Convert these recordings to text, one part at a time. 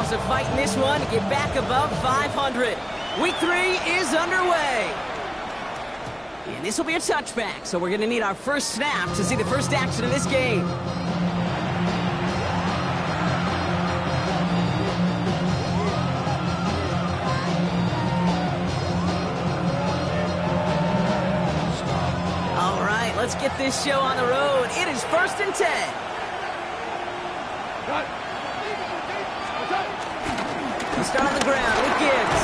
Bears are fighting this one to get back above 500. Week 3 is underway. And this will be a touchback, so we're going to need our first snap to see the first action of this game. All right, let's get this show on the road. It is 1st and 10. They start on the ground with Gibbs.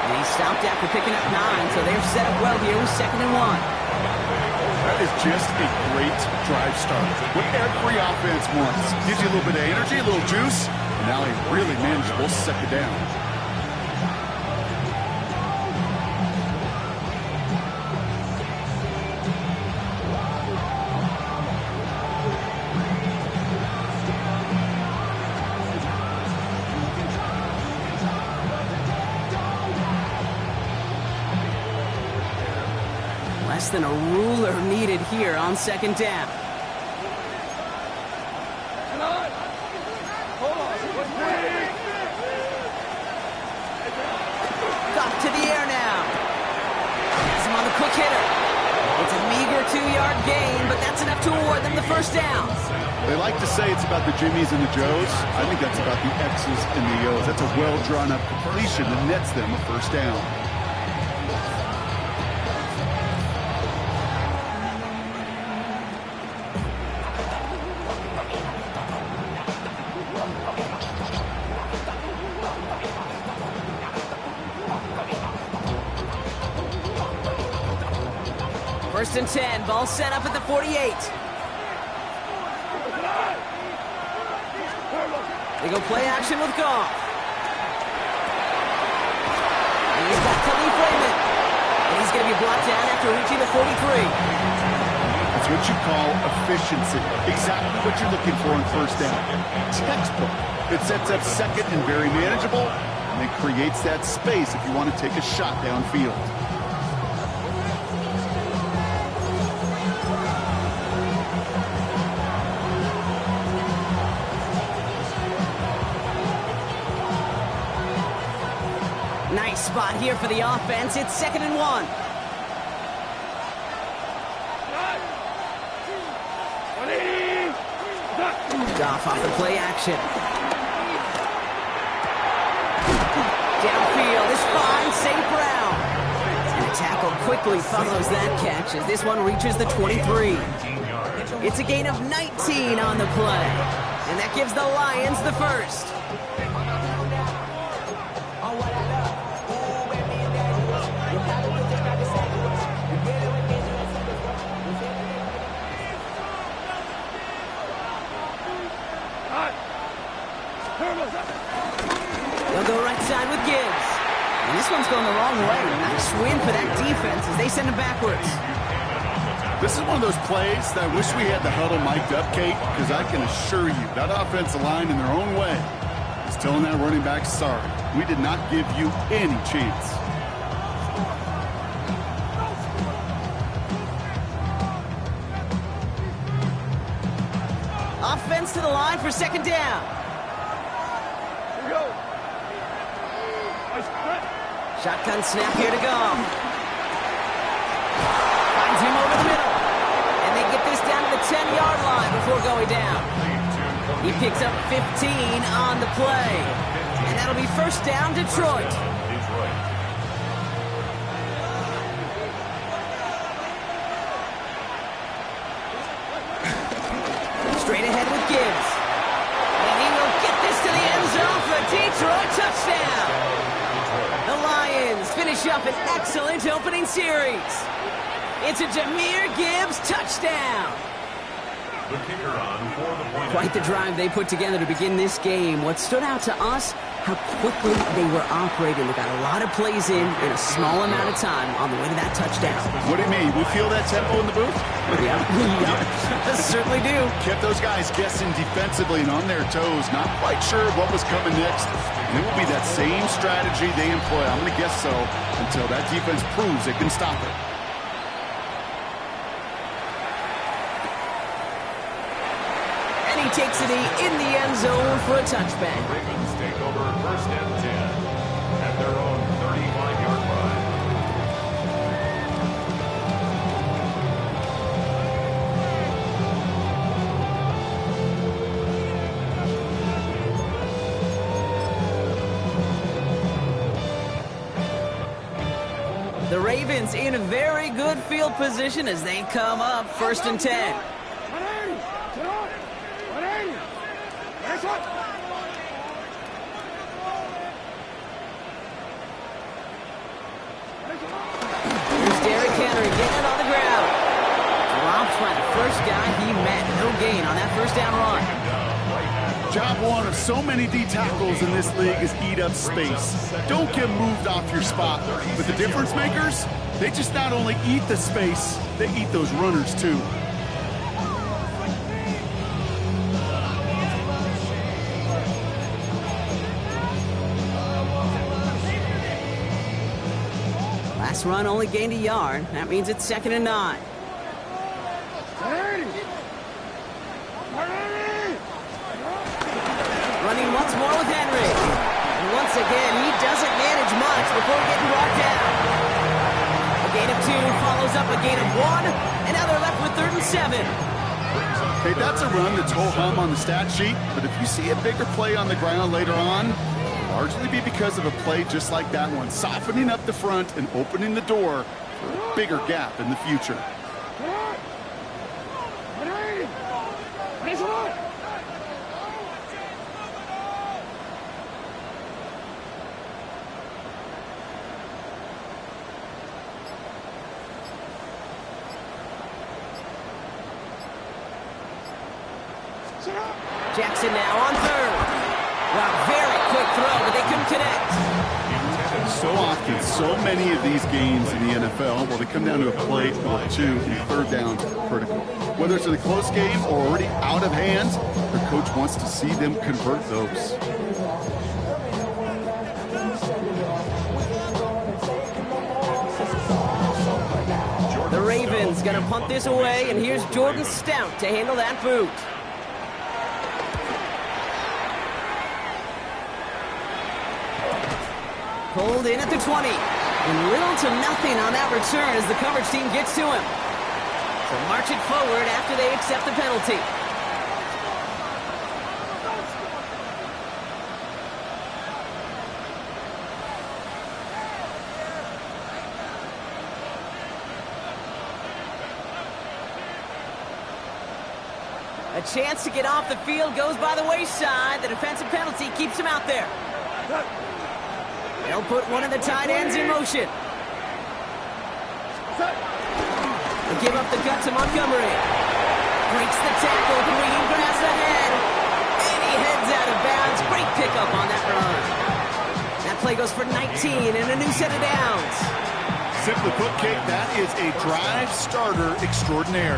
And he stopped after picking up 9, so they're set up well here with 2nd and 1. That is just a great drive start. What every offense wants. Gives you a little bit of energy, a little juice, and now a really manageable 2nd down. Less than a ruler needed here on 2nd down. Off to the air now. Has him on the quick hitter. It's a meager 2-yard gain, but that's enough to award them the first down. They like to say it's about the Jimmies and the Joes. I think that's about the X's and the O's. That's a well-drawn-up completion that nets them a first down. First and 10, ball set up at the 48. They go play action with Goff. And he's got Khalif Raymond. And he's going to be brought down after reaching the 43. That's what you call efficiency. Exactly what you're looking for on first down. Textbook. It sets up 2nd and very manageable, and it creates that space if you want to take a shot downfield. Nice spot here for the offense. It's 2nd and 1. Goff off the play action. Downfield is fine. St. Brown. And the tackle quickly follows that catch as this one reaches the 23. It's a gain of 19 on the play. And that gives the Lions the first. They'll go right side with Gibbs. And this one's going the wrong way. Nice win for that defense as they send him backwards. This is one of those plays that I wish we had the huddle mic'd up, Kate, because I can assure you that offensive line in their own way is telling that running back, sorry, we did not give you any chance. Offense to the line for 2nd down. Shotgun snap here to go. Finds him over the middle. And they get this down to the 10-yard line before going down. He picks up 15 on the play. And that'll be first down, Detroit. Straight ahead with Gibbs. And he will get this to the end zone for a Detroit touchdown. The Lions finish up an excellent opening series. It's a Jahmyr Gibbs touchdown. The kicker on for the point. Quite the drive they put together to begin this game. What stood out to us, how quickly they were operating. They got a lot of plays in a small amount of time on the way to that touchdown. What do you mean? We feel that tempo in the booth? Yeah, certainly do. Kept those guys guessing defensively and on their toes, not quite sure what was coming next. And it will be that same strategy they employ, I'm going to guess so, until that defense proves it can stop it. takes a knee in the end zone for a touchback. Ravens take over 1st and 10 at their own 35-yard line. The Ravens in a very good field position as they come up 1st and 10. Here's Derrick Henry getting on the ground. Dropped by the first guy he met. No gain on that 1st down run. Job one of so many D tackles in this league is eat up space. Don't get moved off your spot. But the difference makers, they just not only eat the space, they eat those runners too. Last run only gained a yard. That means it's 2nd and 9. Running once more with Henry. And once again, he doesn't manage much before getting brought down. A gain of 2 follows up a gain of 1, and now they're left with 3rd and 7. Hey, that's a run that's ho-hum on the stat sheet, but if you see a bigger play on the ground later on, largely be because of a play just like that one, softening up the front and opening the door for a bigger gap in the future. Jackson now on 3rd. Wow, very quick throw, but they couldn't connect. So often, so many of these games in the NFL, well, they come down to a play or two, and 3rd down's critical. Whether it's in a close game or already out of hand, the coach wants to see them convert those. The Ravens gonna punt this away, and here's Jordan Stout to handle that boot. Pulled in at the 20. And little to nothing on that return as the coverage team gets to him. So march it forward after they accept the penalty. A chance to get off the field goes by the wayside. The defensive penalty keeps him out there. They'll put one of the tight ends in motion. They give up the gut to Montgomery. Breaks the tackle, Green grabs the head. And he heads out of bounds. Great pickup on that run. That play goes for 19 and a new set of downs. Simply put, Kate, that is a drive starter extraordinaire.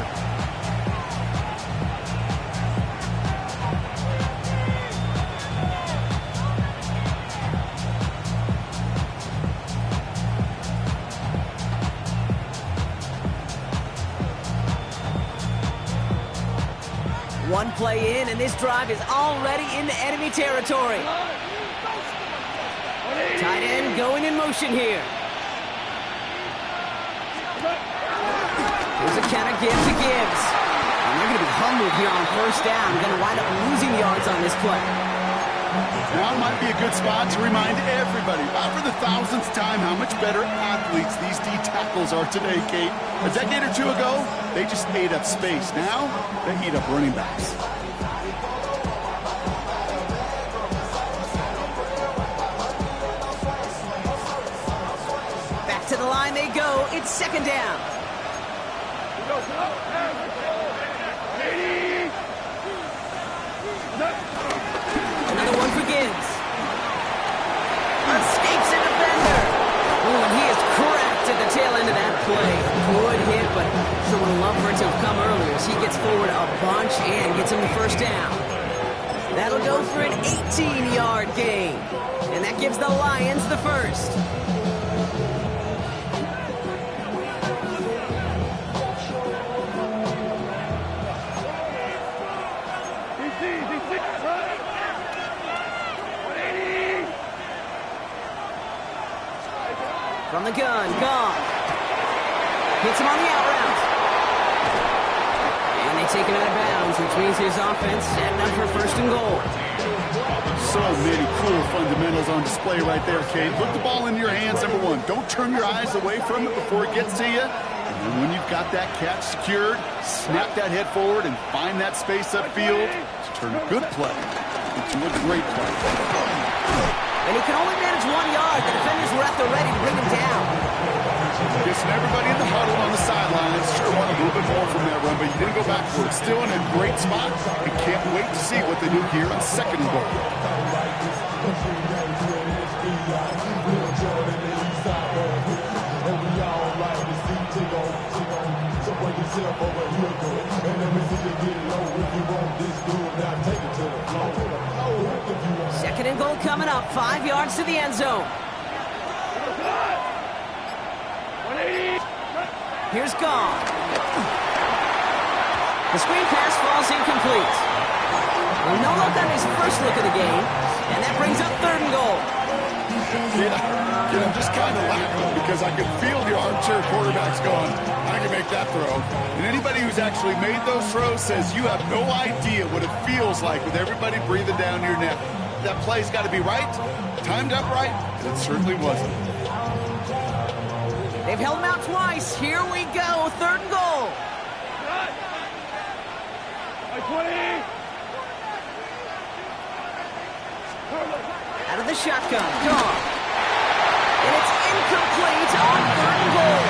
One play in, and this drive is already into enemy territory. Tight end going in motion here. Here's a counter give to Gibbs. And they're going to be humbled here on 1st down. They're going to wind up losing yards on this play. Now might be a good spot to remind everybody, for the 1000th time, how much better athletes these D tackles are today, Kate. A decade or two ago, they just ate up space. Now, they eat up running backs. Back to the line they go. It's 2nd down. Another one for Gibbs. Escapes a defender. Ooh, and he is cracked at the tail end of that play. Good hit, but sure would have loved for it to have come earlier as he gets forward a bunch and gets him the 1st down. That'll go for an 18-yard gain. And that gives the Lions the 1st. From the gun, Goff. Hits him on the out route. And they take him out of bounds, which means his offense setting up for first and goal. So many cool fundamentals on display right there, Cade. Put the ball into your hands, number one. Don't turn your eyes away from it before it gets to you. And when you've got that catch secured, snap that head forward and find that space upfield to turn a good play into a great play. And he can only manage 1 yard. The defenders were at the ready to bring him down. Guessing everybody in the huddle on the sidelines sure want a little bit more from that run, but you didn't go backwards. Still in a great spot. And can't wait to see what they do here on second and goal. Second and goal coming up. 5 yards to the end zone. Here's Goff. The screen pass falls incomplete. Well, no luck on his first look of the game, and that brings up third and goal. I'm just kind of laughing because I can feel the armchair quarterbacks going, I can make that throw. And anybody who's actually made those throws says you have no idea what it feels like with everybody breathing down your neck. That play's got to be right, timed up right, and it certainly wasn't. They've held him out twice. Here we go. Third and goal. Out of the shotgun. Goff. And it's incomplete on third and goal.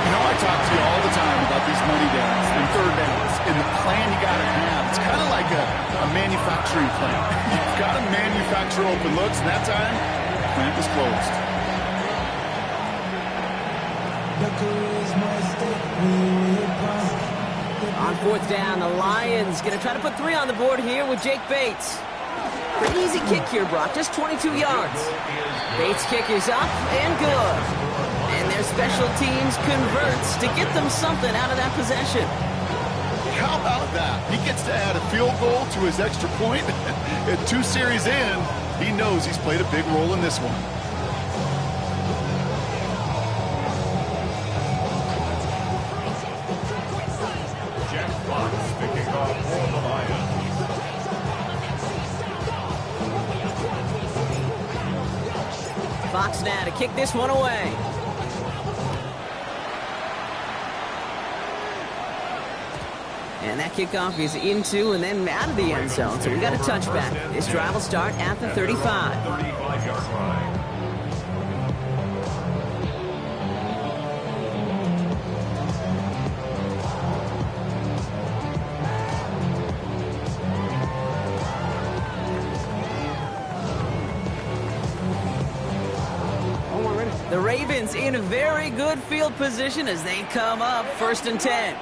You know, I talk to you all the time about these money downs and third downs and the plan you got to have. It's kind of like a manufacturing plant. You've got to manufacture open looks, and that time, the plant was closed. On fourth down, the Lions going to try to put 3 on the board here with Jake Bates. Pretty easy kick here, Brock, just 22 yards. Bates' kick is up and good. And their special teams converts to get them something out of that possession. How about that? He gets to add a field goal to his extra point. And 2 series in, he knows he's played a big role in this one. Fox now to kick this one away. And that kickoff is into and then out of the end zone. So we got a touchback. This drive will start at the 35. 35-yard line. The Ravens in a very good field position as they come up first and 10.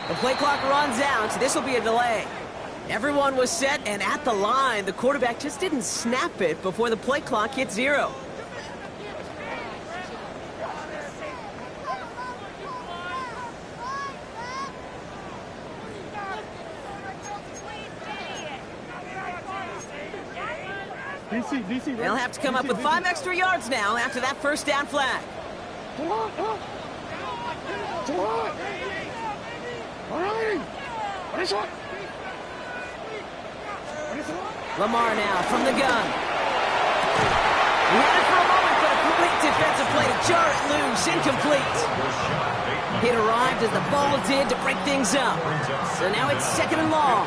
The play clock runs out. This will be a delay. Everyone was set and at the line. The quarterback just didn't snap it before the play clock hit 0. They'll have to come up with 5 extra yards now after that first down flag. Lamar now from the gun. He had it for a moment, but a complete defensive play to jar it loose. Incomplete. It arrived as the ball did to break things up. So now it's second and long.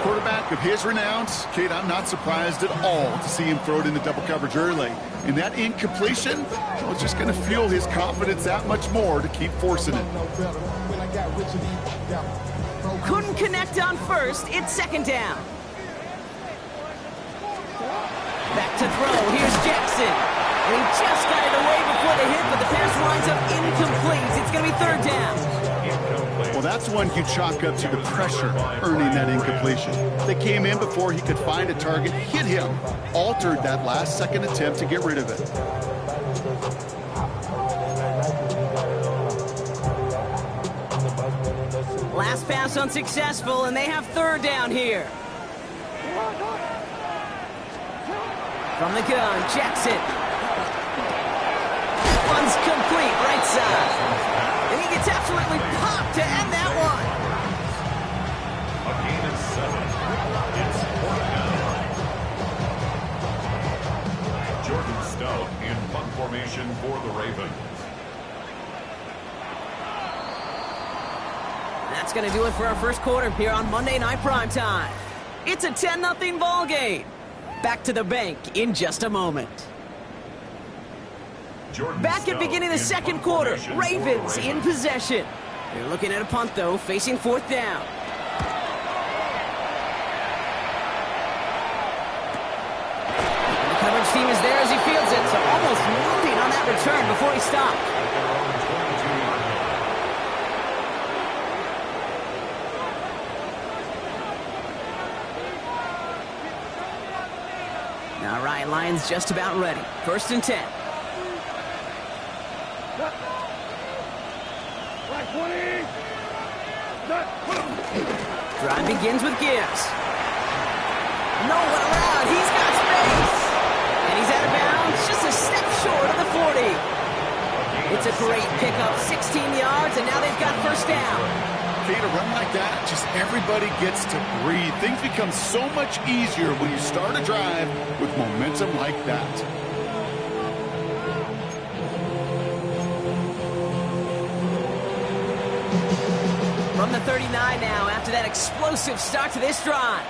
Quarterback of his renown, Kate, I'm not surprised at all to see him throw it in the double coverage early. And that incompletion, well, it's just going to fuel his confidence that much more to keep forcing it. Couldn't connect on first. It's second down. Back to throw. Here's Jackson. And he just got it away before the hit, but the The pass winds up incomplete. It's going to be third down. Well, that's one you chalk up to the pressure earning that incompletion. They came in before he could find a target, hit him, altered that last-second attempt to get rid of it. Last pass unsuccessful, and they have third down here. From the gun, Jackson. One's complete, right side. And he gets absolutely popped to end that one. A gain of 7. It's 4th down. Jordan Stout in punt formation for the Ravens. That's going to do it for our first quarter here on Monday Night Primetime. It's a 10-0 ball game. Back to the bank in just a moment. Back at beginning of the second quarter, Ravens in possession. They're looking at a punt, though, facing 4th down. And the coverage team is there as he fields it, so almost nothing on that return before he stopped. All right, Lions just about ready. 1st and 10. Drive begins with Gibbs. No one around. He's got space. And he's out of bounds, just a step short of the 40. It's a great pickup, 16 yards, and now they've got first down. Okay, to run like that, just everybody gets to breathe. Things become so much easier when you start a drive with momentum like that. From the 39 now, after that explosive start to this drive.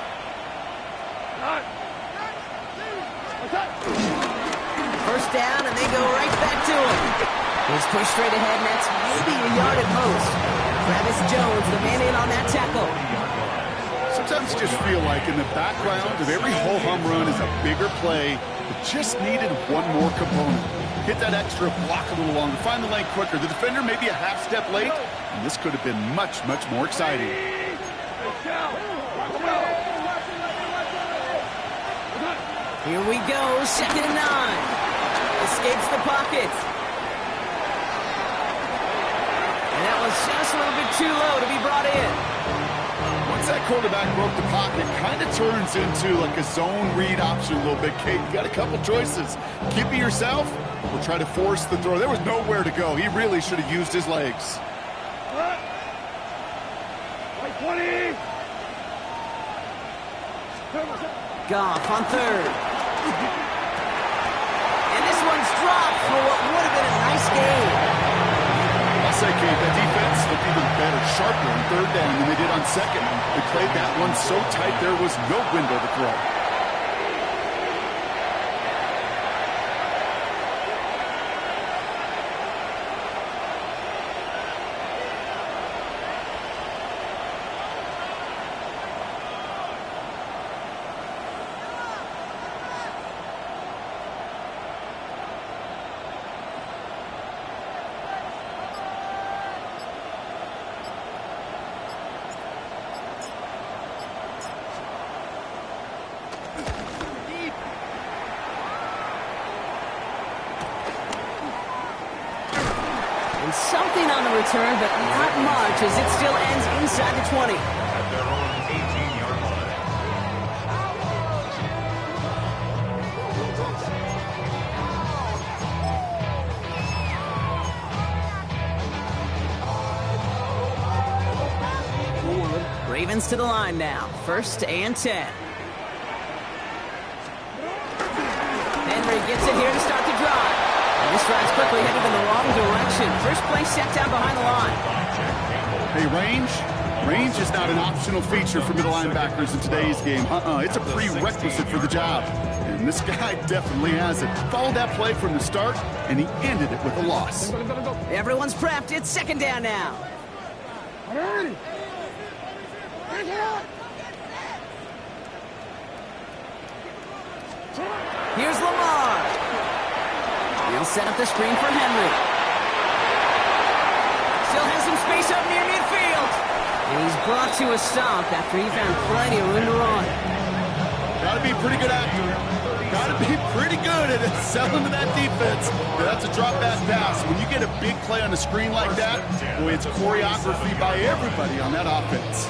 First down, and they go right back to him. He's pushed straight ahead, and that's maybe a yard at most. Travis Jones, the man in on that tackle. Sometimes you just feel like in the background of every ho-hum run is a bigger play that just needed one more component. Hit that extra block a little longer, find the lane quicker. The defender may be a half step late, and this could have been much, much more exciting. Here we go, 2nd and 9. Escapes the pocket. And that was just a little bit too low to be brought in. Once that quarterback broke the pocket, kind of turns into like a zone read option a little bit, Kate. You got a couple choices. Keep it yourself or try to force the throw. There was nowhere to go. He really should have used his legs. Goff on 3rd. And this one's dropped for what would have been a nice game. I'll say, Kate, that defense looked even better, sharper on 3rd down than they did on 2nd. They played that one so tight there was no window to throw. Something on the return, but not much as it still ends inside the 20. At their own 18-yard line. Ravens to the line now. 1st and 10. Henry gets it here to start the drive. And this drive's quickly headed in the wrong direction. First play set down behind the line. Hey, range is not an optional feature for middle linebackers in today's game. It's a prerequisite for the job. And this guy definitely has it. Followed that play from the start, and he ended it with a loss. Everyone's prepped. It's 2nd down now. Here's Lamar. He'll set up the screen for Henry. some space up near midfield. And he's brought to a stop after he found plenty of room to run. Got to be a pretty good actor. Got to be pretty good at selling to that defense. Now, that's a drop-back pass. When you get a big play on the screen like that, boy, it's choreography by everybody on that offense.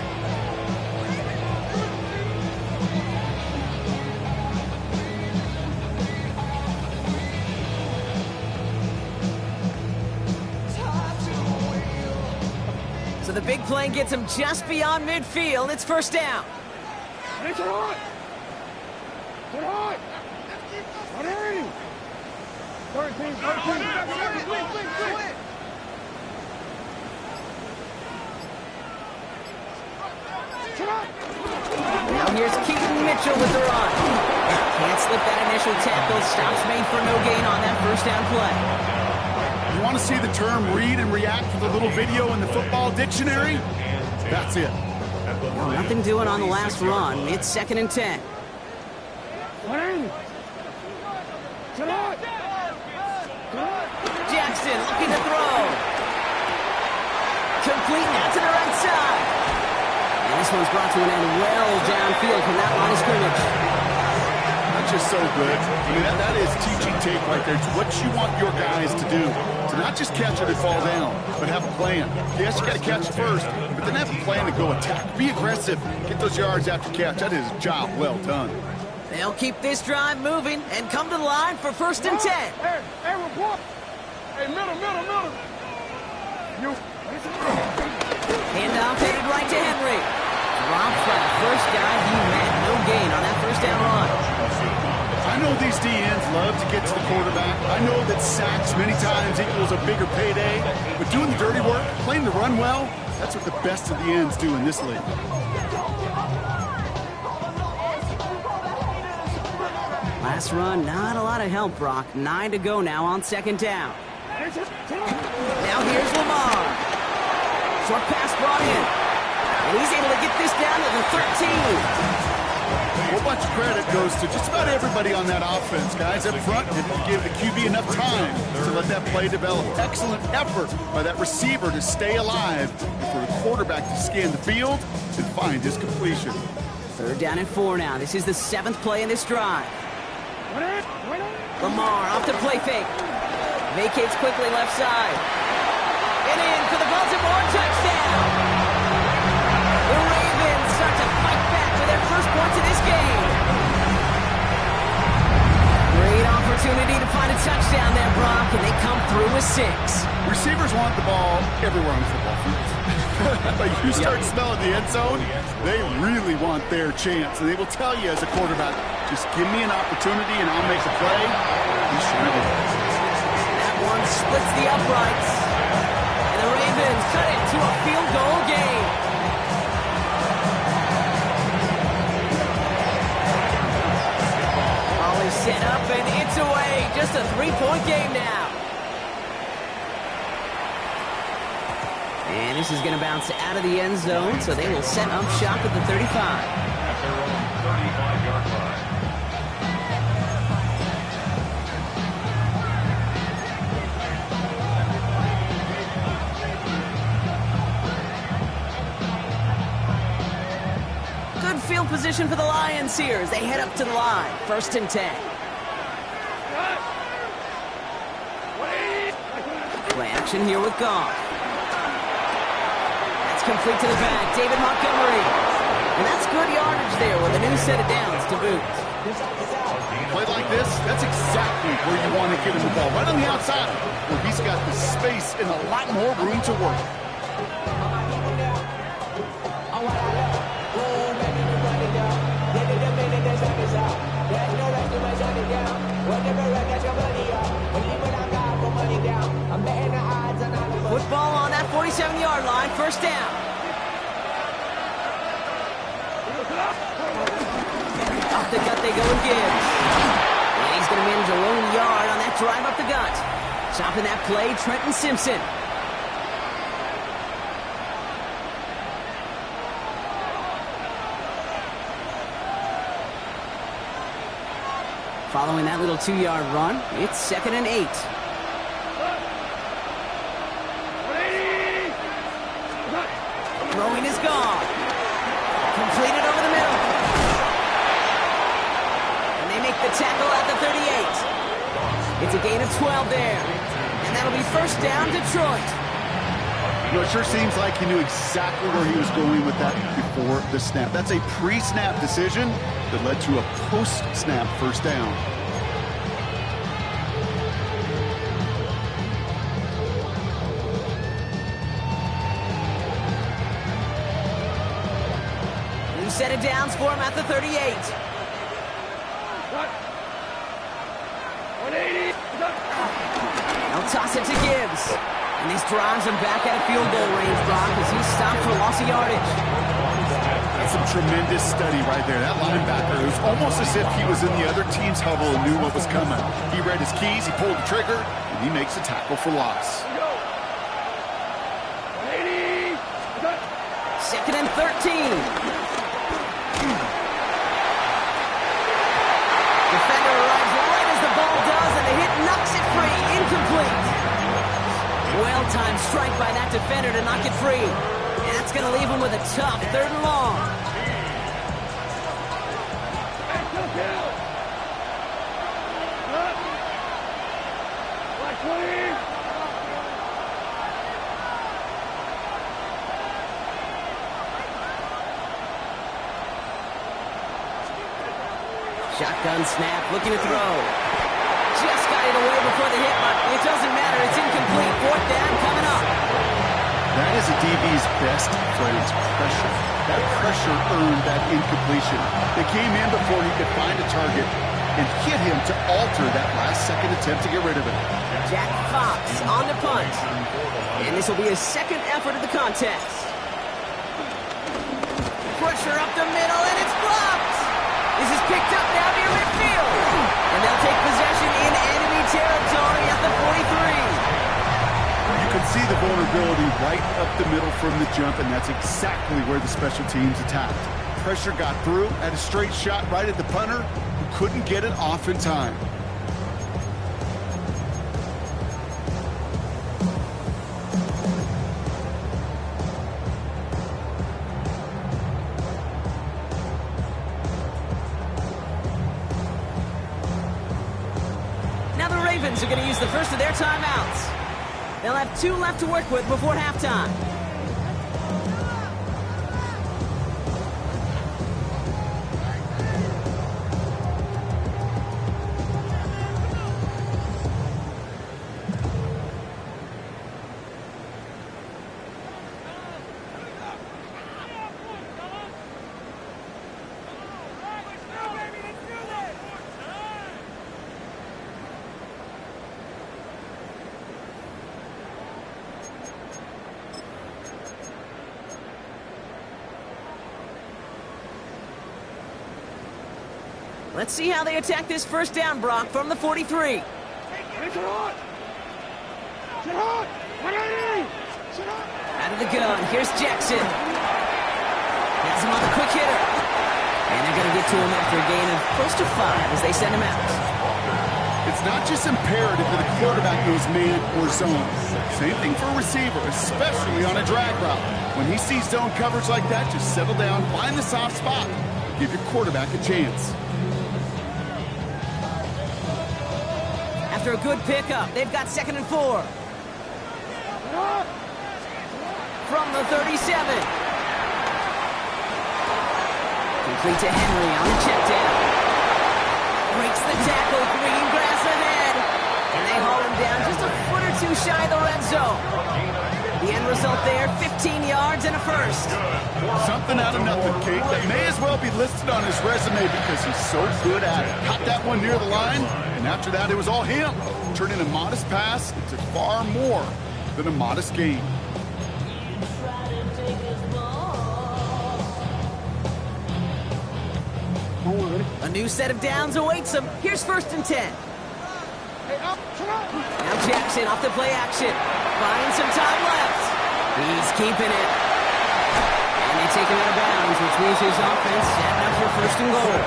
So the big play gets him just beyond midfield. It's first down. Now here's Keaton Mitchell with the run. Can't slip that initial tackle. Stops made for no gain on that first down play. You want to see the term read and react to the little video in the football dictionary? That's it. Well, nothing doing on the last run. It's 2nd and 10. Jackson looking to throw. Complete now to the right side. And this one's brought to an end well downfield from that line of scrimmage. That's just so good. I mean, that is teaching tape right there. It's what you want your guys to do. To not just catch it and fall down, but have a plan. Yes, you got to catch it first, but then have a plan to go attack. Be aggressive. Get those yards after catch. That is a job well done. They'll keep this drive moving and come to the line for 1st and 10. Hey, report. Hey, middle. Handoff headed right to Henry. Drops by the first guy he met. No gain on that first down run. I know these DNs love to get to the quarterback. I know that sacks many times equals a bigger payday. But doing the dirty work, playing the run well, that's what the best of the ends do in this league. Last run, not a lot of help, Brock. 9 to go now on 2nd down. Now here's Lamar. Short pass brought in. And he's able to get this down to the 13. A whole bunch of credit goes to just about everybody on that offense. Guys up front didn't give the QB enough time to let that play develop. Excellent effort by that receiver to stay alive and for the quarterback to scan the field and find his completion. 3rd down and 4 now. This is the 7th play in this drive. Lamar off the play fake. Vacates quickly left side. And in for the Baltimore touchdown. The Ravens start to fight back for their first points of this game. Great opportunity to find a touchdown there, Brock, and they come through with 6. Receivers want the ball everywhere on the football field. But you start smelling the end zone, they really want their chance. And they will tell you as a quarterback, just give me an opportunity and I'll make a play. He sure did. That one splits the uprights. And the Ravens cut it to a field goal game. Ball is set up and it's away. Just a 3-point game now. And this is going to bounce out of the end zone, so they will set up shop at the 35. At their own 35-yard line. Good field position for the Lions here as they head up to the line. 1st and 10. Play action here with Goff. Complete to the back, David Montgomery. And that's good yardage there with a new set of downs to boot. Play like this, that's exactly where you want to get him the ball. Right on the outside, where he's got the space and a lot more room to work. Football on that 47-yard line, 1st down. Up the gut they go and Gibbs. And he's going to manage a lone yard on that drive up the gut. Stopping that play, Trenton Simpson. Following that little 2-yard run, it's 2nd and 8. Throwing is gone. Completed over the middle. And they make the tackle at the 38. It's a gain of 12 there. And that'll be first down, Detroit. You know, it sure seems like he knew exactly where he was going with that before the snap. That's a pre-snap decision that led to a post-snap first down. New set of downs for him at the 38. 180. They'll toss it to Gibbs. And these drives him back at a field goal range, Brock, as he's stopped for loss of yardage. That's some tremendous study right there. That linebacker, it was almost as if he was in the other team's huddle and knew what was coming. He read his keys, he pulled the trigger, and he makes a tackle for loss. 180. Second and 13. Defender arrives right as the ball does, and the hit knocks it free. Incomplete. Well-timed strike by that defender to knock it free. And that's going to leave him with a tough 3rd and long. Like 20. Shotgun snap, looking to throw. Just got it away before the hit, but it doesn't matter. It's incomplete. 4th down coming up. That is a DB's best friend, pressure. That pressure earned that incompletion. They came in before he could find a target and hit him to alter that last-second attempt to get rid of it. Jack Fox on the punt. And this will be his 2nd effort of the contest. Pressure up the middle, and it's blocked. This is picked up now near midfield. And they'll take possession in enemy territory at the 43. You can see the vulnerability right up the middle from the jump, and that's exactly where the special teams attacked. Pressure got through, had a straight shot right at the punter, who couldn't get it off in time. Now the Ravens are going to use the first of their timeouts. They'll have 2 left to work with before halftime. Let's see how they attack this first down, Brock, from the 43. Out of the gun, here's Jackson. Has him on the quick hitter. And they're going to get to him after a gain of close to 5 as they send him out. It's not just imperative that a quarterback knows man or zone. Same thing for a receiver, especially on a drag route. When he sees zone coverage like that, just settle down, find the soft spot. Give your quarterback a chance. After a good pickup, they've got 2nd and 4. From the 37. Complete to Henry on the check down. Breaks the tackle, green grass ahead. And they haul him down just a foot or 2 shy of the red zone. The end result there, 15 yards and a first. Something out of nothing, Kate, that may as well be listed on his resume because he's so good at it. Caught that one near the line, and after that it was all him. Turning a modest pass into far more than a modest gain. A new set of downs awaits him. Here's 1st and 10. Now Jackson off the play action. Finds some time left. He's keeping it. And they take him out of bounds, which means his offense set up for 1st and goal.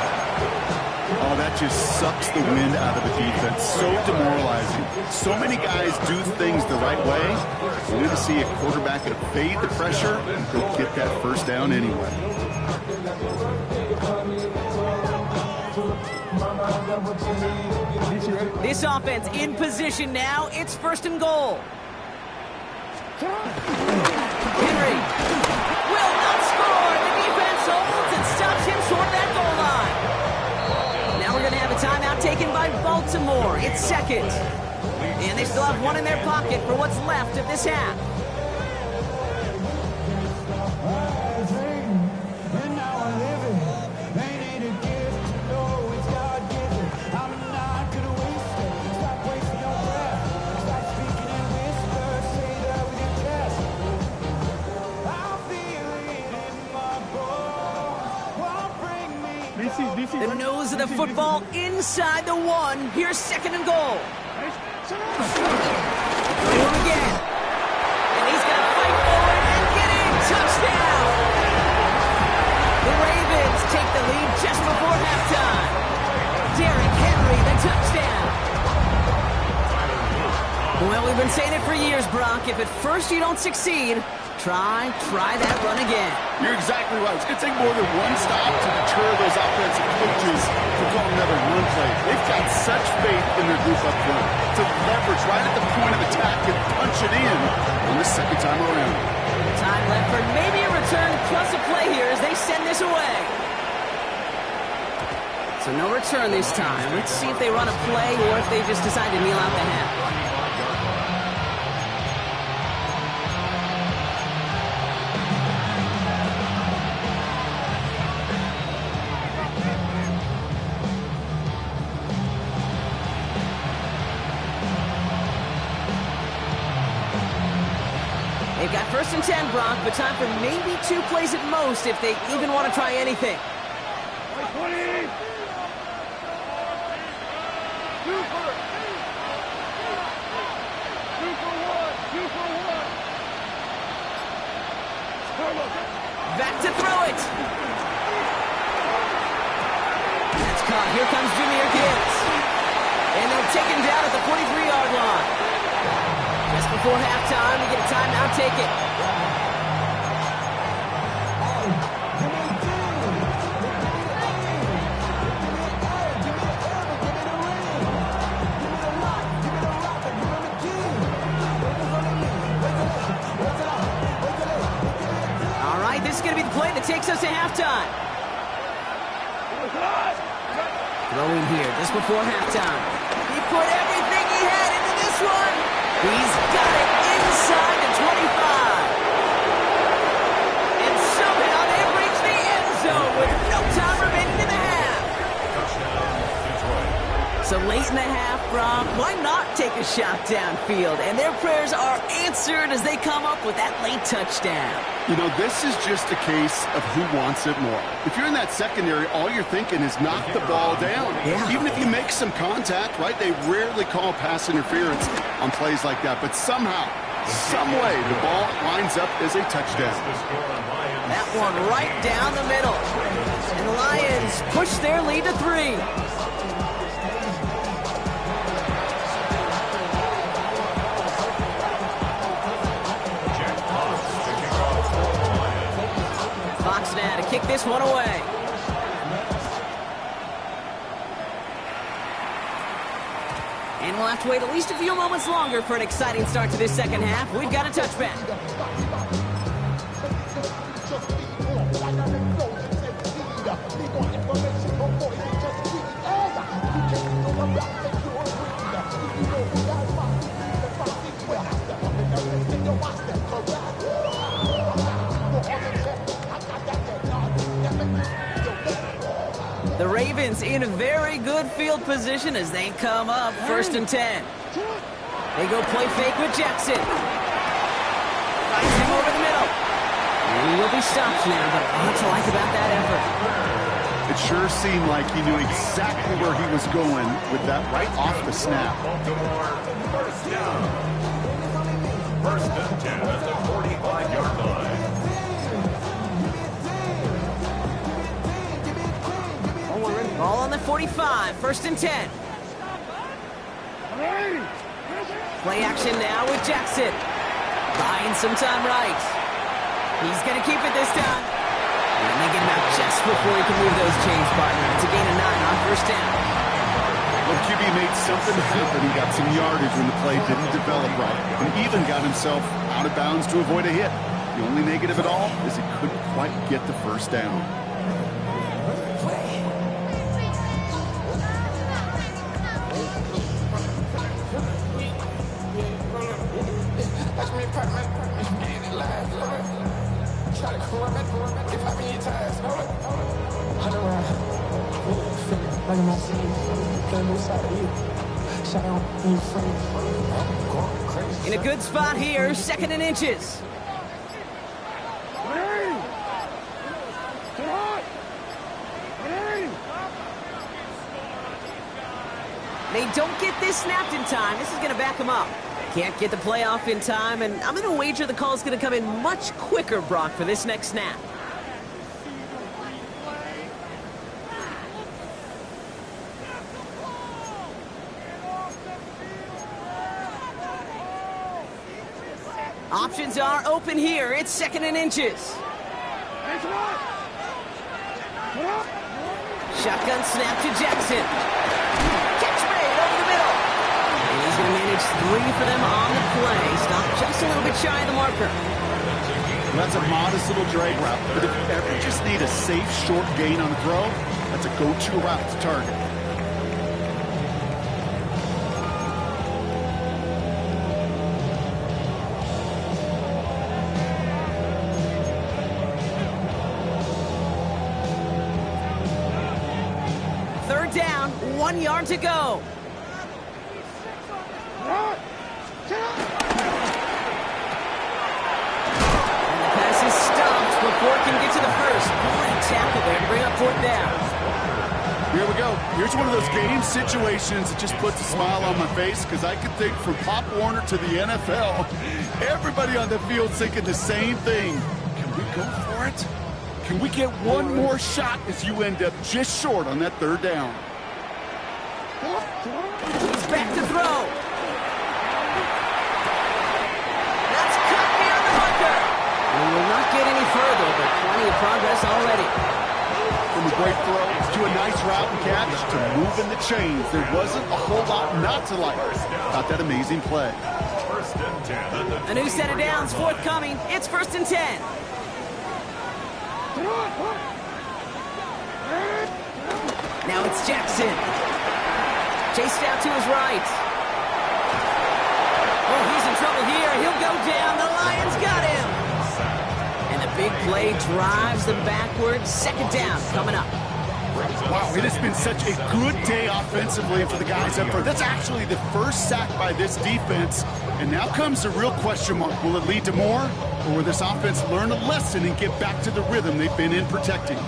Oh, that just sucks the wind out of the defense. So demoralizing. So many guys do things the right way. We need to see a quarterback evade the pressure and go get that first down anyway. This offense in position now. It's 1st and goal. Henry will not score. The defense holds and stops him short that goal line. Now we're going to have a timeout taken by Baltimore. It's 2nd. And they still have one in their pocket for what's left of this half. The nose of the football inside the 1. Here's 2nd and goal. Do him again. And he's going to fight forward and get in. Touchdown. The Ravens take the lead just before halftime. Derrick Henry, the touchdown. Well, we've been saying it for years, Brock. If at first you don't succeed, try that run again. You're exactly right. It's going to take more than one stop to deter those offensive coaches from calling another run play. They've got such faith in their group up front to leverage right at the point of attack and punch it in on the second time around. Time left for maybe a return plus a play here as they send this away. So no return this time. Let's see if they run a play or if they just decide to kneel out the half. They've got 1st and 10, Brock, but time for maybe 2 plays at most if they even want to try anything. 20. 2 for 1. Back to throw it. That's caught. Here comes Jahmyr Gibbs. And they'll take him down at the 43-yard line. Just before halftime, we get a timeout taken. All right, this is going to be the play that takes us to halftime. Throwing here just before halftime. He put everything he had into this one. He's got it inside the 25. And somehow they've reached the end zone with no time remaining in the half. So late in the half, Brock, why not take a shot downfield? And their prayers are answered as they come up with that late touchdown. You know, this is just a case of who wants it more. If you're in that secondary, all you're thinking is knock the ball down. Yeah. Even if you make some contact, right, they rarely call pass interference on plays like that. But somehow, some way, the ball winds up as a touchdown. That one right down the middle. And the Lions push their lead to 3. Fox now to kick this one away. And we'll have to wait at least a few moments longer for an exciting start to this second half. We've got a touchback. The Ravens in a very good field position as they come up 1st and 10. They go play fake with Jackson. Finds him over the middle. And he will be stopped now, but what to like about that effort? It sure seemed like he knew exactly where he was going with that right off the snap. Baltimore, 1st down. 1st and 10 at the 45-yard line. Oh, we're in. Ball on the 45, 1st and 10. Play action now with Jackson. Buying some time right. He's going to keep it this time. And they get him out just before he can move those chains, partner. It's a gain of 9 on 1st down. Well, QB made something happen. He got some yardage when the play didn't develop right, and even got himself out of bounds to avoid a hit. The only negative at all is he couldn't quite get the 1st down. In a good spot here, 2nd and inches. They don't get this snapped in time. This is going to back them up. Can't get the play off in time, and I'm going to wager the call is going to come in much quicker, Brock, for this next snap. Options are open here. It's 2nd and inches. Shotgun snap to Jackson. Catch made over the middle. And he's going to manage 3 for them on the play. Stop just a little bit shy of the marker. That's a modest little drag route, but if you ever just need a safe, short gain on the throw, that's a go-to route to target. Down, 1 yard to go. And the pass is stopped before it can get to the 1st. Great tackle there to bring up 4th down. Here we go. Here's one of those game situations that just puts a smile on my face, because I can think from Pop Warner to the NFL, everybody on the field thinking the same thing. Can we go for it? Can we get one more shot as you end up just short on that 3rd down? He's back to throw. That's cut near the marker. We will not get any further, but plenty of progress already. From a great throw to a nice route and catch to moving the chains, there wasn't a whole lot not to like about that amazing play. 1st and 10. A new set of downs forthcoming. It's 1st and 10. Now it's Jackson. Chased out to his right. Oh, he's in trouble here. He'll go down. The Lions got him. And the big play drives them backwards. 2nd down coming up. Wow, it has been such a good day offensively for the guys up front. That's actually the 1st sack by this defense. And now comes the real question mark. Will it lead to more? Or will this offense learn a lesson and get back to the rhythm they've been in protecting?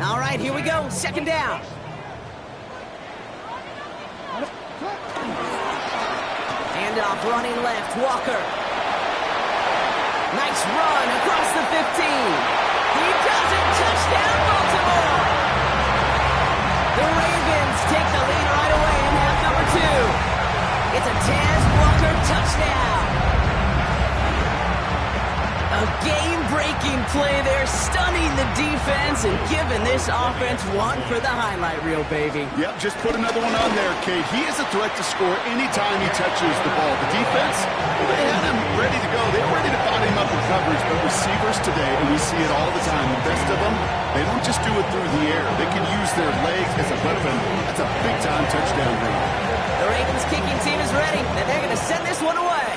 All right, here we go. 2nd down. Handoff running left. Walker. Nice run across the 15. He does it. Touchdown, Baltimore. The Ravens take the lead right away in half number 2. It's a Taz Walker touchdown. A game-breaking play there, stunning the defense and giving this offense one for the highlight reel, baby. Yep, just put another one on there, Kate. He is a threat to score anytime he touches the ball. The defense, well, they had him ready to go. They were ready to body him up in coverage, but receivers today, and we see it all the time, the best of them, they don't just do it through the air. They can use their legs as a weapon. That's a big-time touchdown run. The Ravens kicking team is ready, and they're going to send this one away.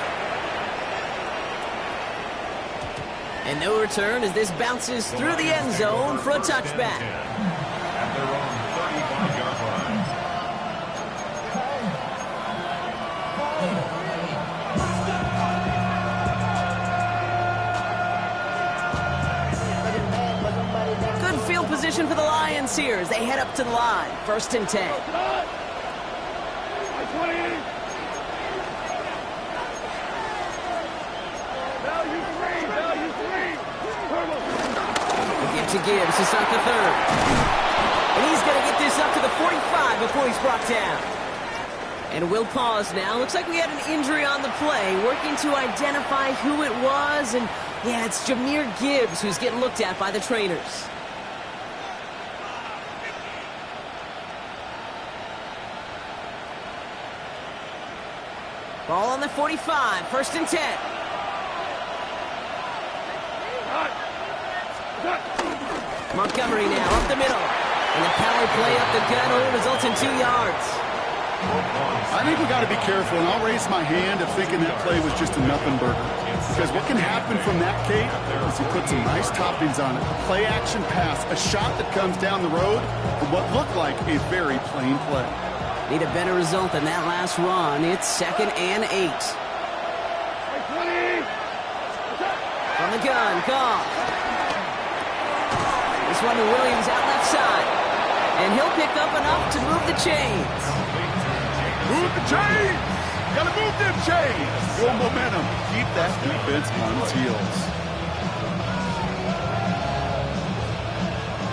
And no return as this bounces through the end zone for a touchback. At their own 35-yard line. Good field position for the Lions here as they head up to the line. 1st and 10. Value 3. to Gibbs to start the third. And he's going to get this up to the 45 before he's brought down. And we'll pause now. Looks like we had an injury on the play. Working to identify who it was. And, yeah, it's Jahmyr Gibbs who's getting looked at by the trainers. Ball on the 45, 1st and 10. Montgomery now up the middle. And the power play up the gut only results in 2 yards. I think we got to be careful, and I'll raise my hand of thinking that play was just a nothing burger. Because what can happen from that, Kate, is you put some nice toppings on it. A play-action pass, a shot that comes down the road for what looked like a very plain play. Need a better result than that last run. It's 2nd and 8. From the gun, Goff. This one to Williams out left side. And he'll pick up enough to move the chains. Move the chains! Gotta move them chains! More momentum. Keep that defense on its heels.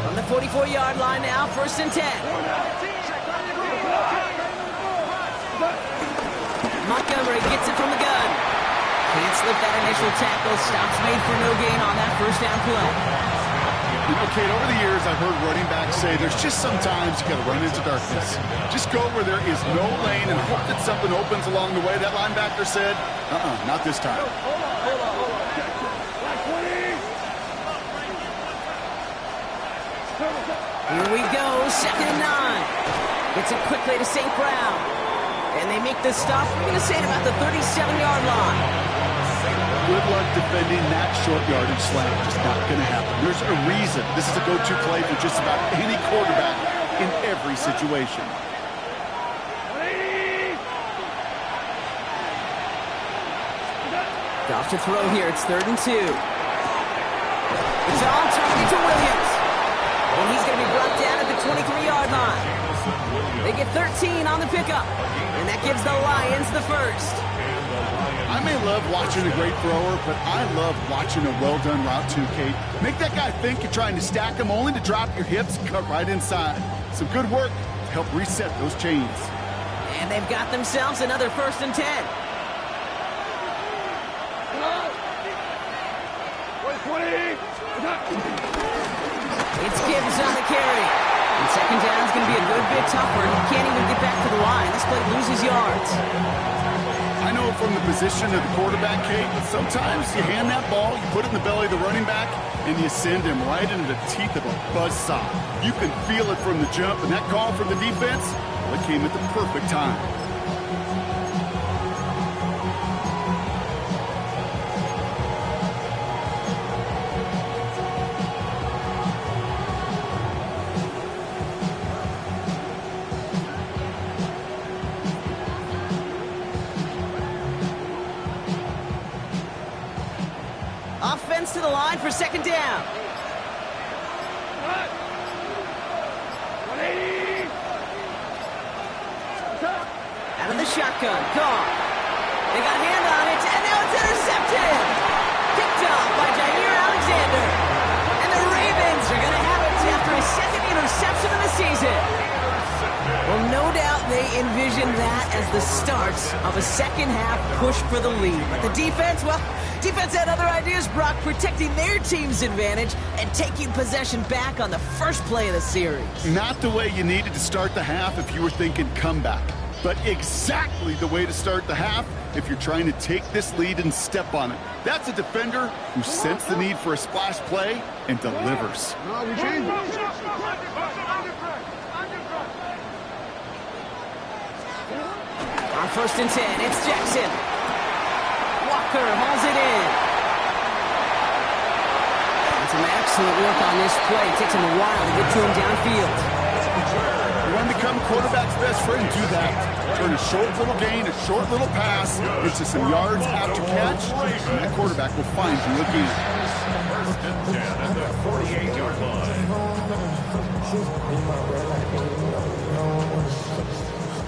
From the 44-yard line now, 1st and 10. Montgomery gets it from the gun. Can't slip that initial tackle. Stops made for no gain on that 1st down play. You know, Kate, over the years, I've heard running backs say there's just sometimes you got to run into darkness. Just go where there is no lane and hope that something opens along the way. That linebacker said, not this time. Here we go, 2nd and 9. Gets it quickly to St. Brown. And they make the stop, we're going to say, at about the 37-yard line. Good luck defending that short yardage slant. Just not going to happen. There's a reason this is a go-to play for just about any quarterback in every situation. Goff to throw here. It's 3rd and 2. It's on target to Williams. And he's going to be brought down at the 23-yard line. They get 13 on the pickup. And that gives the Lions the 1st. I may love watching a great thrower, but I love watching a well-done route too, Kate. Make that guy think you're trying to stack him only to drop your hips and cut right inside. Some good work to help reset those chains. And they've got themselves another 1st and 10. It's Gibbs on the carry. And 2nd down is going to be a good bit tougher. He can't even get back to the line. This play loses yards. I know from the position of the quarterback, Kate, but sometimes you hand that ball, you put it in the belly of the running back, and you send him right into the teeth of a buzzsaw. You can feel it from the jump, and that call from the defense, well, it came at the perfect time. Offense to the line for 2nd down. Out of the shotgun, Goff. They got a hand on it, and now it's intercepted. Picked off by Jair Alexander. And the Ravens are going to have it after a 2nd interception of the season. Well, no doubt they envisioned that as the start of a 2nd half push for the lead. But the defense, well, defense had other ideas, Brock, protecting their team's advantage and taking possession back on the first play of the series. Not the way you needed to start the half if you were thinking comeback, but exactly the way to start the half if you're trying to take this lead and step on it. That's a defender who sensed the need for a splash play and delivers. On 1st and 10, it's Jackson. Walker hauls it in. And some excellent work on this play. It takes him a while to get to him downfield. You want to become quarterback's best friend, do that. Turn a short little gain, a short little pass into some yards after catch, and that quarterback will find you again. 1st and 10 at the 48-yard line.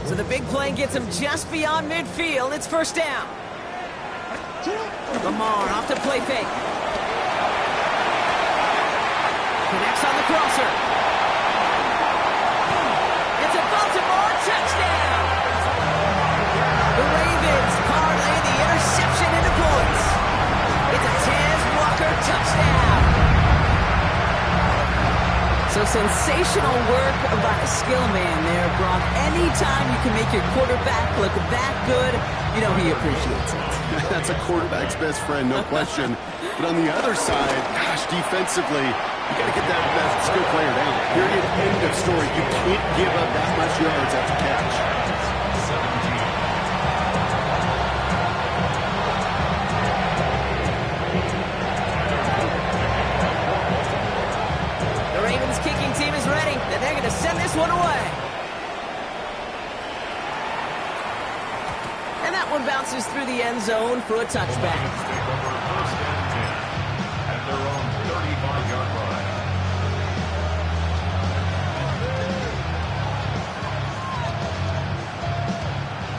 So the big play gets him just beyond midfield. It's 1st down. Lamar off to play fake. So sensational work by a skill man there, Brock. Anytime you can make your quarterback look that good, you know he appreciates it. That's a quarterback's best friend, no question. But on the other side, gosh, defensively, you got to get that skill player down. Period, end of story. You can't give up that much yards after catch. The Ravens kicking team is ready, and they're going to send this one away. And that one bounces through the end zone for a touchback. At their own 35-yard line.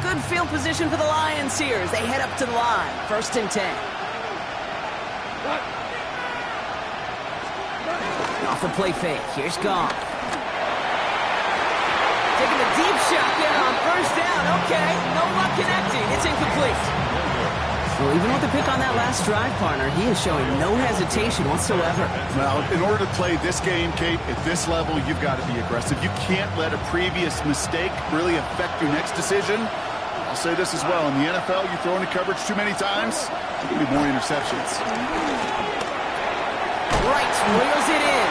Good field position for the Lions here as they head up to the line. 1st and 10. Off the play fake. Here's Goff. Taking a deep shot there on 1st down. Okay, no luck connecting. It's incomplete. Well, even with the pick on that last drive, partner, he is showing no hesitation whatsoever. Well, in order to play this game, Kate, at this level, you've got to be aggressive. You can't let a previous mistake really affect your next decision. I'll say this as well. In the NFL, you throw into coverage too many times, there's going to be more interceptions. Right, reels it in.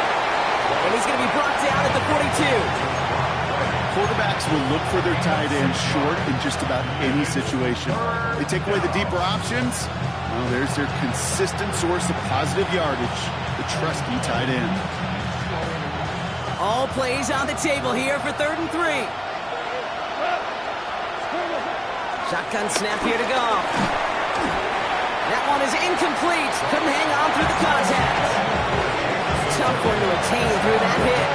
And he's going to be brought down at the 42. Quarterbacks will look for their tight end short in just about any situation. They take away the deeper options. Well, there's their consistent source of positive yardage, the trusty tight end. All plays on the table here for 3rd and 3. Shotgun snap here to go. That one is incomplete. Couldn't hang on through the contact. Tough one to attain through that hit.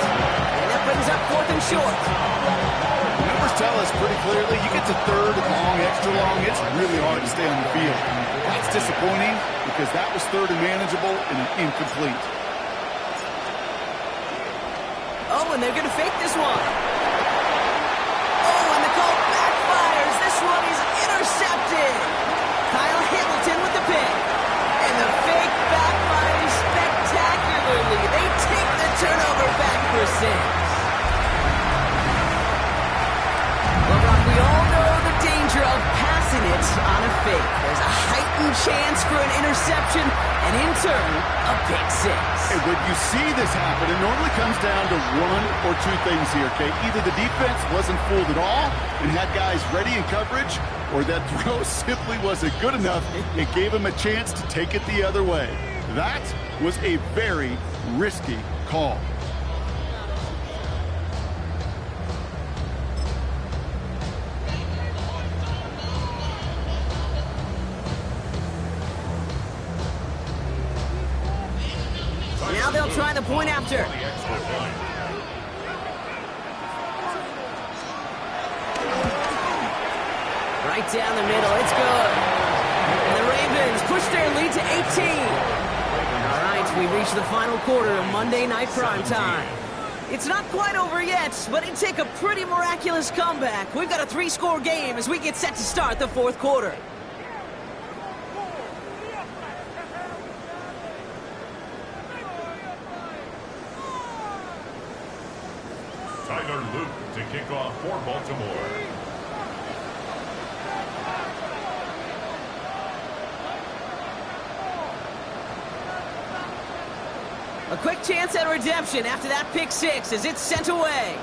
And that brings up 4th and short. The numbers tell us pretty clearly, you get to 3rd and long, extra long, it's really hard to stay on the field. That's disappointing because that was 3rd and manageable and an incomplete. Oh, and they're going to fake this one. Oh, and the call backfires. This one is intercepted. Kyle Hamilton with the pick. And the fake backfires spectacularly. They take the turnover back for 6. Well, Brock, we all know the danger of passing it on a fake. There's a heightened chance for an interception, and in turn, a pick 6. And when you see this happen, it normally comes down to one or two things here, Kate. Either the defense wasn't fooled at all and had guys ready in coverage, or that throw simply wasn't good enough. It gave him a chance to take it the other way. That was a very risky call. Now they'll try the point after. Right down the middle. It's good. And the Ravens push their lead to 18. All right, we reach the final quarter of Monday Night Primetime. It's not quite over yet, but it'd take a pretty miraculous comeback. We've got a 3-score game as we get set to start the 4th quarter. Tyler Luke to kick off for Baltimore. A quick chance at redemption after that pick 6 as it's sent away.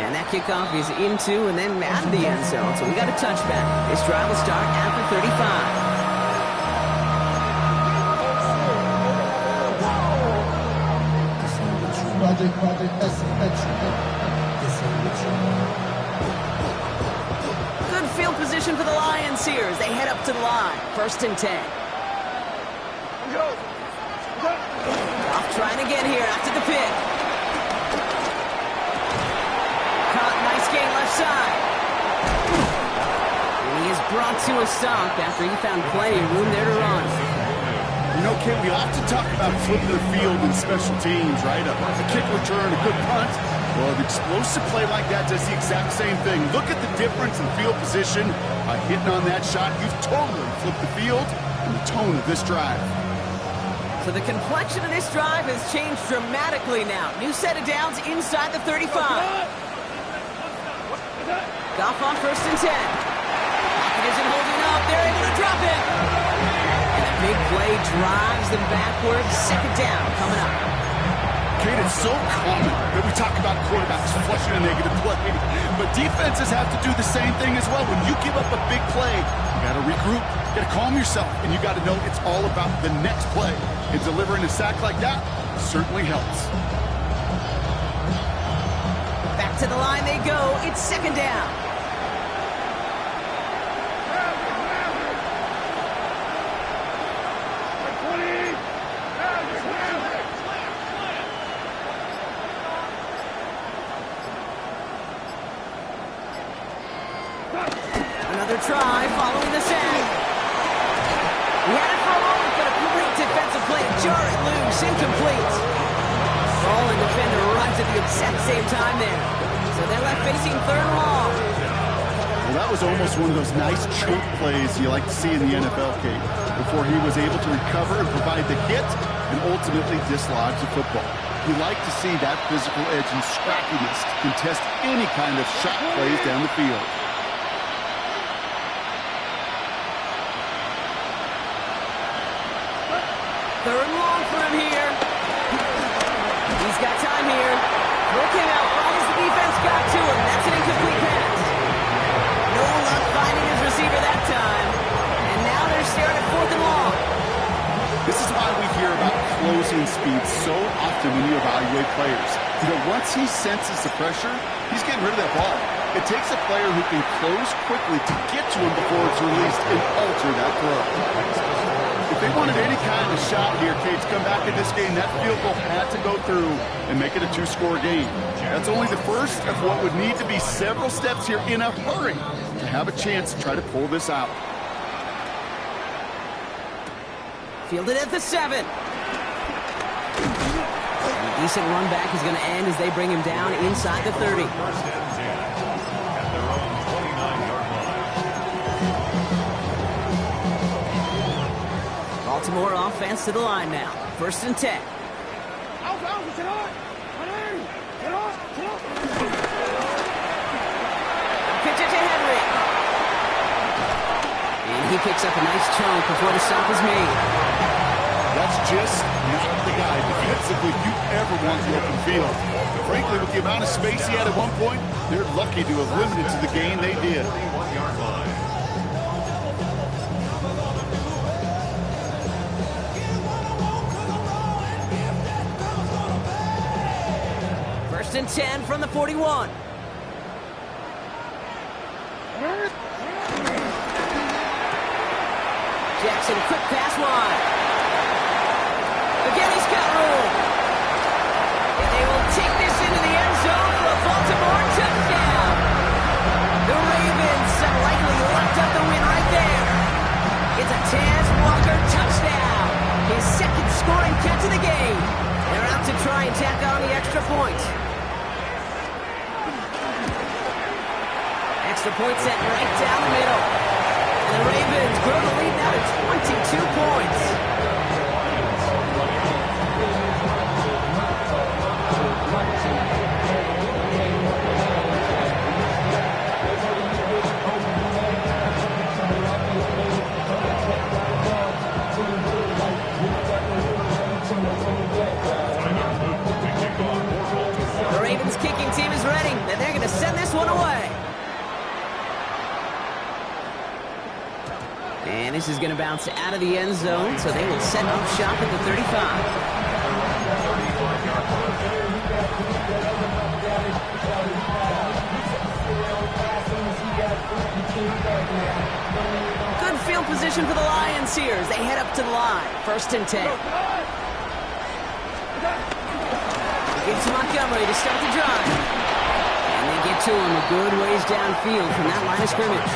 And that kickoff is into and then out of the end zone, so we got a touchback. This drive will start after 35. Good field position for the Lions here as they head up to the line. 1st and 10. Off trying again here after the pick. Caught, nice gain left side. And he is brought to a stop after he found plenty of room there to run. You know, Ken, we often talk about flipping the field in special teams, right? A kick return, a good punt. Well, an explosive play like that does the exact same thing. Look at the difference in field position. By hitting on that shot, you've totally flipped the field and the tone of this drive. So the complexion of this drive has changed dramatically now. New set of downs inside the 35. Goff on 1st and 10. Pocket isn't holding up. They're able to drop it. And a big play drives them backwards. 2nd down coming up. Kate, it's so common that we talk about quarterbacks flushing a negative play, but defenses have to do the same thing as well. When you give up a big play, you got to regroup, you got to calm yourself, and you got to know it's all about the next play. And delivering a sack like that certainly helps. Back to the line they go. It's 2nd down. Another try following the sack. He had it for a moment, but a complete defensive play to jar it loose, incomplete. Ball and defender runs at the exact same time there. So they're left facing 3rd and long. Well, that was almost one of those nice choke plays you like to see in the NFL, Kate, before he was able to recover and provide the hit and ultimately dislodge the football. You like to see that physical edge and scrappiness to contest any kind of shot plays down the field. Third and long for him here. He's got time here. Throw came out right as the defense got to him. That's an incomplete pass. No luck finding his receiver that time. And now they're staring at 4th and long. This is why we hear about closing speed so often when you evaluate players. You know, once he senses the pressure, he's getting rid of that ball. It takes a player who can close quickly to get to him before it's released and alter that throw. If they wanted any kind of shot here, Kate, to come back in this game, that field goal had to go through and make it a 2-score game. That's only the first of what would need to be several steps here in a hurry to have a chance to try to pull this out. Fielded at the 7. And a decent run back is going to end as they bring him down inside the 30. 1st and 10 at their own 29-yard line. Baltimore offense to the line now. 1st and 10. Pitch it to Henry. And he picks up a nice chunk before the stop is made. That's just not the guy defensively you ever want the open field. Frankly, with the amount of space he had at one point, they're lucky to have limited to the gain they did. 31-yard line. 1st and 10 from the 41. Jackson, quick pass wide. Again, he's got room. And they will take this into the end zone for a Baltimore touchdown. The Ravens have likely locked up the win right there. It's a Taz Walker touchdown. His 2nd scoring catch of the game. They're out to try and tack on the extra point. Extra point set right down the middle. And the Ravens grow the lead now to 22 points. The Ravens kicking team is ready, and they're going to send this one away. And this is going to bounce out of the end zone, so they will set up shop at the 35. Good field position for the Lions here as they head up to the line. 1st and 10. Gives to Montgomery to start the drive. And they get to him a good ways downfield from that line of scrimmage.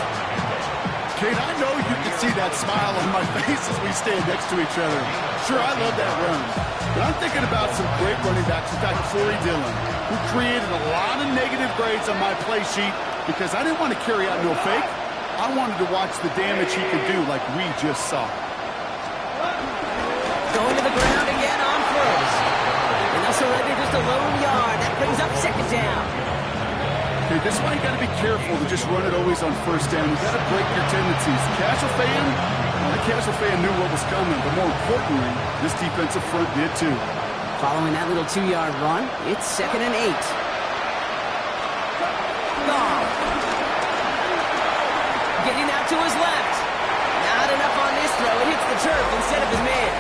Kate, I know you can see that smile on my face as we stand next to each other. Sure, I love that run. But I'm thinking about some great running backs. In fact, Corey Dillon, who created a lot of negative grades on my play sheet because I didn't want to carry out no fake. I wanted to watch the damage he could do like we just saw. Going to the ground again on first. And they'll surrender just a lone yard. That brings up second down. Okay, this is why you got to be careful to just run it always on first down. You got to break your tendencies. Casual fan, well, the casual fan knew what was coming, but more importantly, this defensive front did too. Following that little 2-yard run, it's 2nd and 8. Goff. Getting out to his left. Not enough on this throw. It hits the turf instead of his man.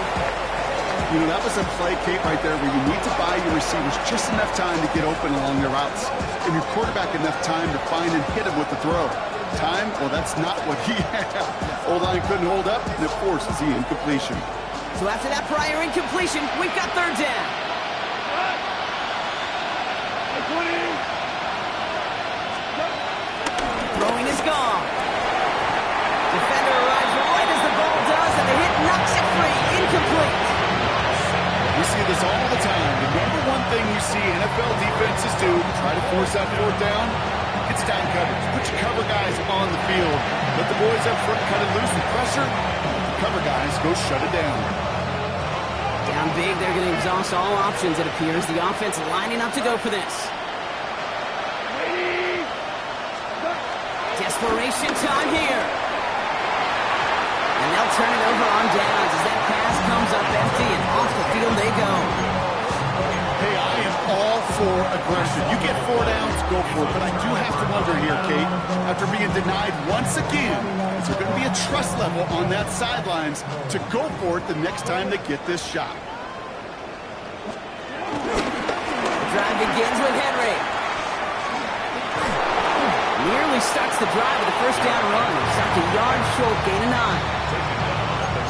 You know, that was a play, Kate, right there where you need to buy your receivers just enough time to get open along their routes. And your quarterback enough time to find and hit him with the throw. Time? Well, that's not what he had. O-line couldn't hold up, and it forces the incompletion. So after that prior incompletion, we've got third down. Throwing is gone. Defender arrives right as the ball does, and the hit knocks it free. Incomplete. We see this all the time. The number one thing you see NFL defenses do to try to force that fourth down, it's time coverage. Put your cover guys on the field. Let the boys up front cut it loose with pressure. Cover guys go shut it down. Down big, they're going to exhaust all options, it appears. The offense lining up to go for this. Desperation time here. And they'll turn it over on downs as that pass comes up empty, and off the field they go. Hey, I am all for aggression. You get 4 downs, go for it. But I do have to wonder here, Kate, after being denied once again, is there going to be a trust level on that sidelines to go for it the next time they get this shot? The drive begins with Henry. Nearly starts the drive with a first down run. Stopped a yard short, gain of 9.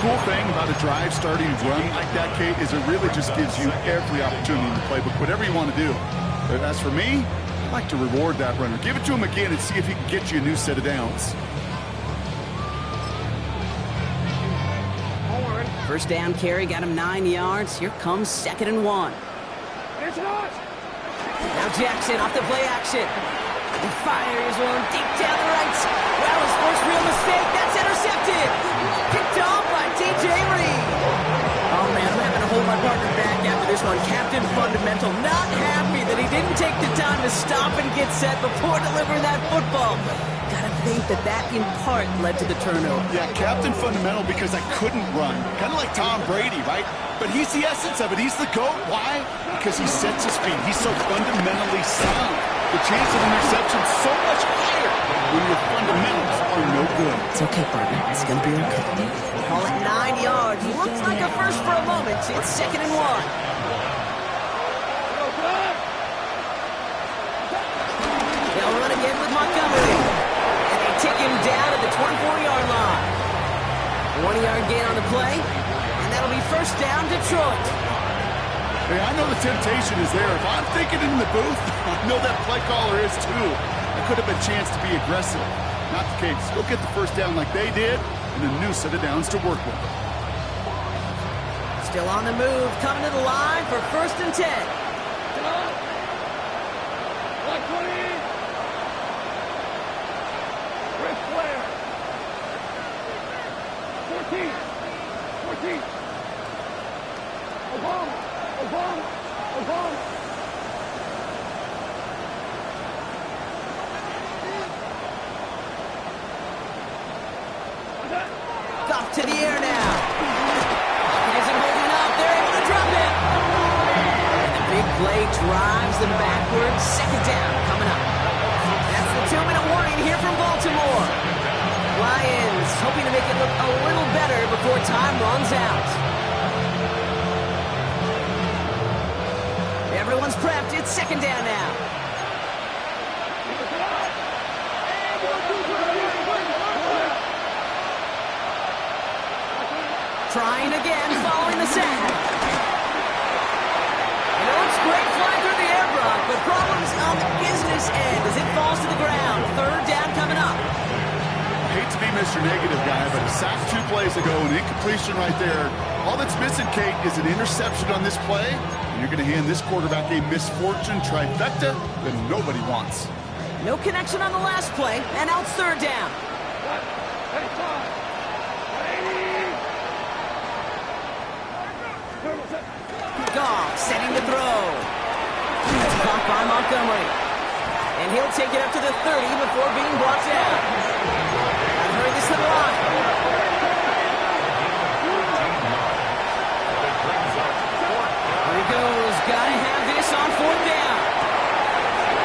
Cool thing about a drive starting run like that, Kate, is it really just gives you every opportunity in the playbook, whatever you want to do. But as for me, I like to reward that runner. Give it to him again and see if he can get you a new set of downs. First down carry got him 9 yards. Here comes 2nd and 1. Now Jackson off the play action. He fires one deep down the right. Well, his first real mistake. That's intercepted. Picked off by DJ Reed. Oh, man, I'm having to hold my partner back after this one. Captain Fundamental not happy that he didn't take the time to stop and get set before delivering that football. Gotta think that in part led to the turnover. Yeah, Captain Fundamental because I couldn't run. Kind of like Tom Brady, right? But he's the essence of it. He's the GOAT. Why? Because he sets his feet. He's so fundamentally sound. The chance of interception so much higher when your fundamentals are no good. It's okay, partner. It's going to be okay. Call it 9 yards. Looks like a first for a moment. It's 2nd and 1. They'll run again with Montgomery. And they take him down at the 24-yard line. 1-yard gain on the play. And that'll be first down, Detroit. Hey, I know the temptation is there. If I'm thinking in the booth, I know that play caller is too. It could have been a chance to be aggressive. Not the case. Go get the first down like they did, and a new set of downs to work with. Still on the move, coming to the line for 1st and 10. Ric Flair. 14. Obama. Goff to the air now. He isn't holding up. They're able to drop it. And the big play drives them backwards. 2nd down coming up. That's the 2-minute warning here from Baltimore. Lions hoping to make it look a little better before time runs out. Everyone's prepped. It's 2nd down now. Trying again, following the sack. It looks great flying through the air, Brock, but problems on the business end as it falls to the ground. 3rd down coming up. I hate to be Mr. Negative guy, but a sack 2 plays ago, an incompletion right there. All that's missing, Kate, is an interception on this play. And you're going to hand this quarterback a misfortune trifecta that nobody wants. No connection on the last play, and now it's 3rd down. Setting the throw. It's caught by Montgomery. And he'll take it up to the 30 before being brought down. I've heard this to the line. Here he goes. Gotta have this on 4th down.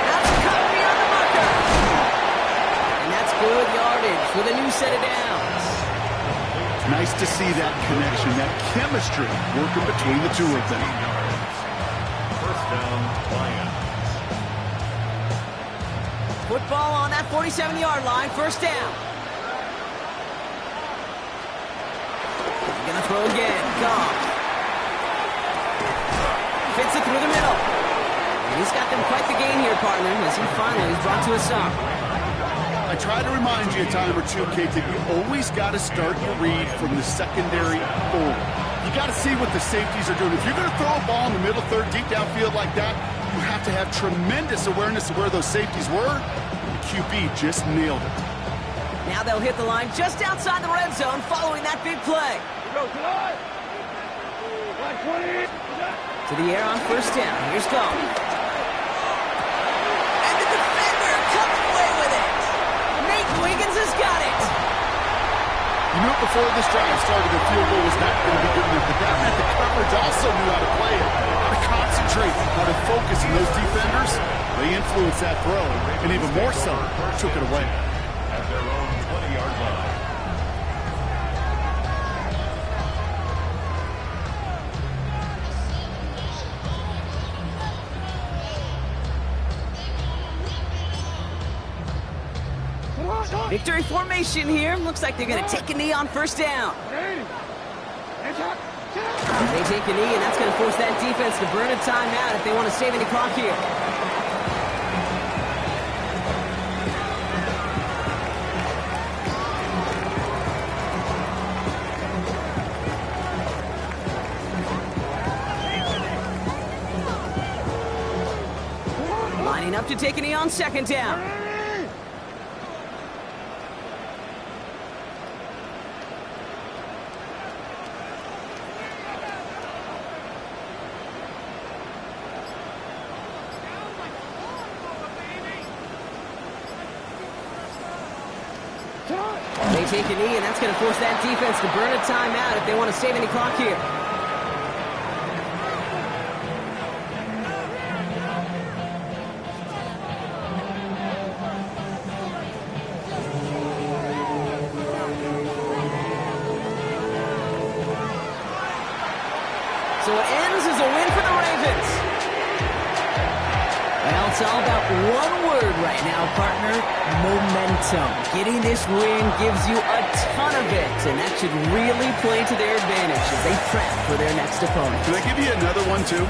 That's cut beyond the marker. And that's good yardage with a new set of downs. Nice to see that connection, that chemistry working between the two of them. First down, Lions. Football on that 47-yard line, 1st down. He's gonna throw again. Goff. Fits it through the middle. And he's got them quite the gain here, partner, as he finally is brought to a stop. I try to remind you a time or two, Kate, that you always got to start your read from the secondary forward. You got to see what the safeties are doing. If you're going to throw a ball in the middle third, deep downfield like that, you have to have tremendous awareness of where those safeties were. The QB just nailed it. Now they'll hit the line just outside the red zone following that big play. Go tonight. Like 20. To the air on 1st down. Here's Goff. And the defender comes away with it. Nate Wiggins has got it. You knew before this drive started the field goal was not going to be good enough, but that meant the coverage also knew how to play it, how to concentrate, how to focus, and those defenders, they influenced that throw, and even more so, took it away. At their own 20-yard line. Victory formation here. Looks like they're going to take a knee on 1st down. They take a knee, and that's going to force that defense to burn a timeout if they want to save any clock here. Lining up to take a knee on 2nd down. They take a knee, and that's going to force that defense to burn a timeout if they want to save any clock here. So it ends as a win for the Ravens. Well, it's all about one word right now, partner: momentum. Getting this win gives you a ton of it, and that should really play to their advantage as they prep for their next opponent. Can I give you another one, too?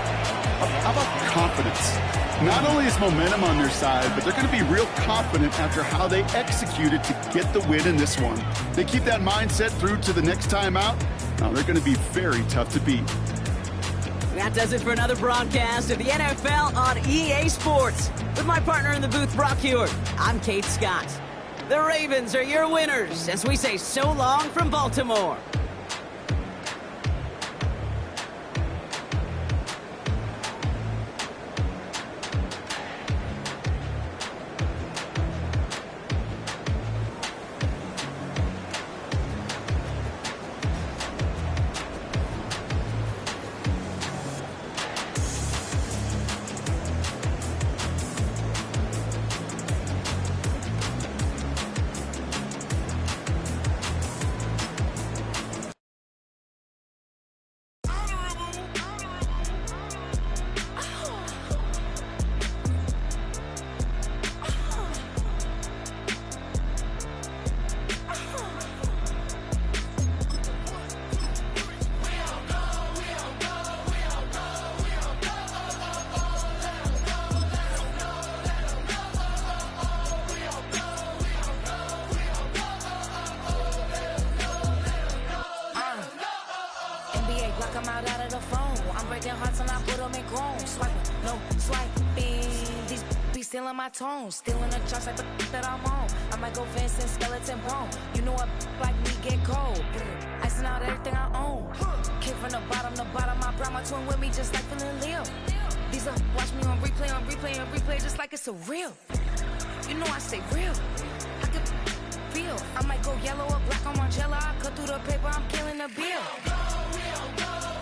How about confidence? Not only is momentum on their side, but they're going to be real confident after how they executed to get the win in this one. They keep that mindset through to the next time out. Now they're going to be very tough to beat. That does it for another broadcast of the NFL on EA Sports. With my partner in the booth, Brock Huard, I'm Kate Scott. The Ravens are your winners as we say so long from Baltimore. Stealing my tone, stealing the charts like the that I'm on. I might go fast and skeleton bone. You know a like me get cold. Icing out everything I own. Came from the bottom, I brought my hard to with me just like feeling Leo. These are watch me on replay, just like it's a real. You know I stay real. I can feel. I might go yellow or black on Margiela. I cut through the paper, I'm killing the bill.